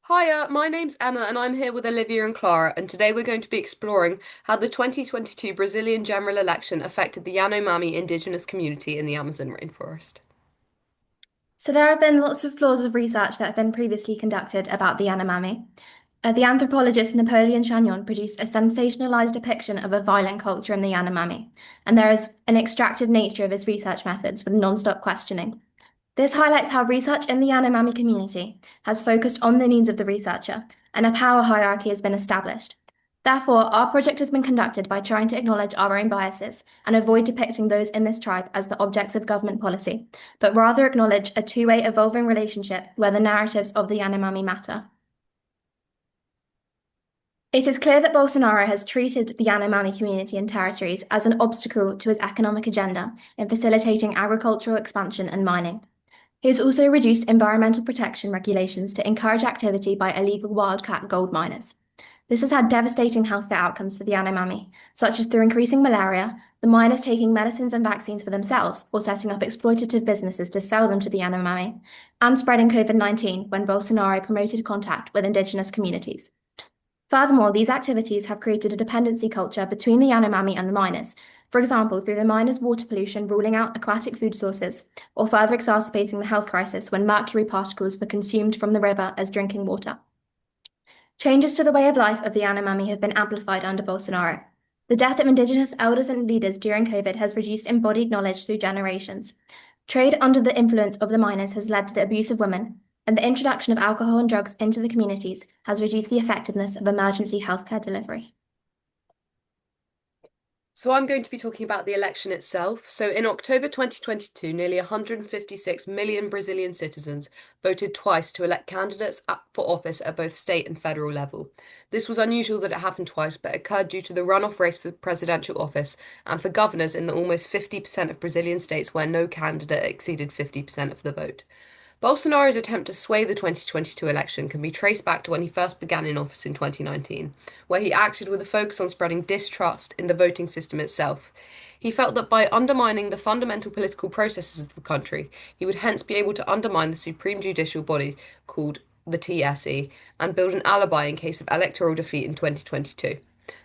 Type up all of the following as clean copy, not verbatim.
Hiya, my name's Emma and I'm here with Olivia and Clara, and today we're going to be exploring how the 2022 Brazilian general election affected the Yanomami indigenous community in the Amazon rainforest. So there have been lots of flaws of research that have been previously conducted about the Yanomami. The anthropologist Napoleon Chagnon produced a sensationalized depiction of a violent culture in the Yanomami, and there is an extractive nature of his research methods with non-stop questioning. This highlights how research in the Yanomami community has focused on the needs of the researcher, and a power hierarchy has been established. Therefore, our project has been conducted by trying to acknowledge our own biases and avoid depicting those in this tribe as the objects of government policy, but rather acknowledge a two-way evolving relationship where the narratives of the Yanomami matter. It is clear that Bolsonaro has treated the Yanomami community and territories as an obstacle to his economic agenda in facilitating agricultural expansion and mining. He has also reduced environmental protection regulations to encourage activity by illegal wildcat gold miners. This has had devastating health outcomes for the Yanomami, such as through increasing malaria, the miners taking medicines and vaccines for themselves or setting up exploitative businesses to sell them to the Yanomami, and spreading COVID-19 when Bolsonaro promoted contact with indigenous communities. Furthermore, these activities have created a dependency culture between the Yanomami and the miners, for example, through the miners' water pollution ruling out aquatic food sources, or further exacerbating the health crisis when mercury particles were consumed from the river as drinking water. Changes to the way of life of the Yanomami have been amplified under Bolsonaro. The death of Indigenous elders and leaders during COVID has reduced embodied knowledge through generations. Trade under the influence of the miners has led to the abuse of women, and the introduction of alcohol and drugs into the communities has reduced the effectiveness of emergency healthcare delivery. So I'm going to be talking about the election itself. So in October 2022, nearly 156 million Brazilian citizens voted twice to elect candidates for office at both state and federal level. This was unusual that it happened twice, but occurred due to the runoff race for presidential office and for governors in the almost 50% of Brazilian states where no candidate exceeded 50% of the vote. Bolsonaro's attempt to sway the 2022 election can be traced back to when he first began in office in 2019, where he acted with a focus on spreading distrust in the voting system itself. He felt that by undermining the fundamental political processes of the country, he would hence be able to undermine the supreme judicial body called the TSE and build an alibi in case of electoral defeat in 2022.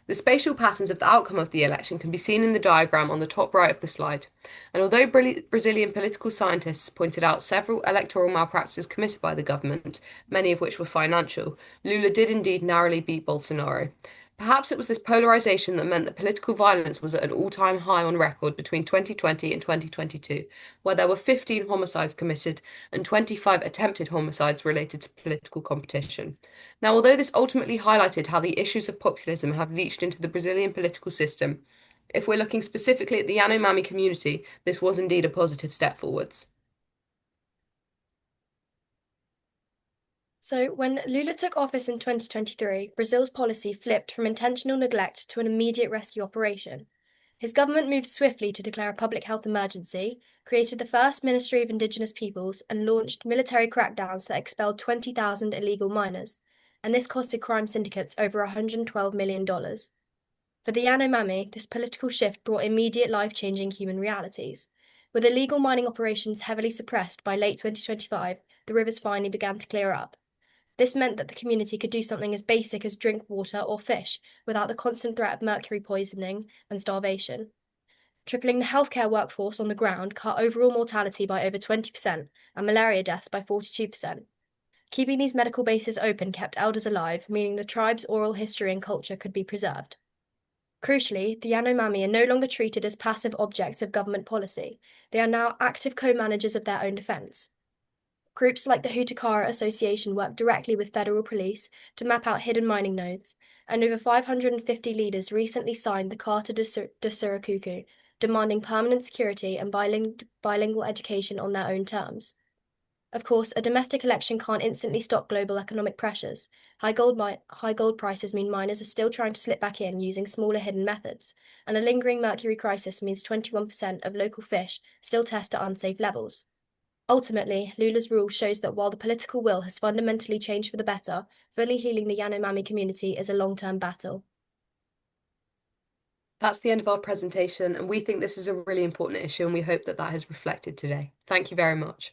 The spatial patterns of the outcome of the election can be seen in the diagram on the top right of the slide. And although Brazilian political scientists pointed out several electoral malpractices committed by the government, many of which were financial, Lula did indeed narrowly beat Bolsonaro. Perhaps it was this polarization that meant that political violence was at an all-time high on record between 2020 and 2022, where there were 15 homicides committed and 25 attempted homicides related to political competition. Now, although this ultimately highlighted how the issues of populism have leached into the Brazilian political system, if we're looking specifically at the Yanomami community, this was indeed a positive step forwards. So, when Lula took office in 2023, Brazil's policy flipped from intentional neglect to an immediate rescue operation. His government moved swiftly to declare a public health emergency, created the first Ministry of Indigenous Peoples, and launched military crackdowns that expelled 20,000 illegal miners. And this costed crime syndicates over $112 million. For the Yanomami, this political shift brought immediate life-changing human realities. With illegal mining operations heavily suppressed by late 2025, the rivers finally began to clear up. This meant that the community could do something as basic as drink water or fish without the constant threat of mercury poisoning and starvation. Tripling the healthcare workforce on the ground cut overall mortality by over 20% and malaria deaths by 42%. Keeping these medical bases open kept elders alive, meaning the tribe's oral history and culture could be preserved. Crucially, the Yanomami are no longer treated as passive objects of government policy. They are now active co-managers of their own defence. Groups like the Hutakara Association work directly with federal police to map out hidden mining nodes, and over 550 leaders recently signed the Carta de Suracucu, demanding permanent security and bilingual education on their own terms. Of course, a domestic election can't instantly stop global economic pressures. High gold prices mean miners are still trying to slip back in using smaller hidden methods, and a lingering mercury crisis means 21% of local fish still test at unsafe levels. Ultimately, Lula's rule shows that while the political will has fundamentally changed for the better, fully healing the Yanomami community is a long-term battle. That's the end of our presentation, and we think this is a really important issue, and we hope that that has reflected today. Thank you very much.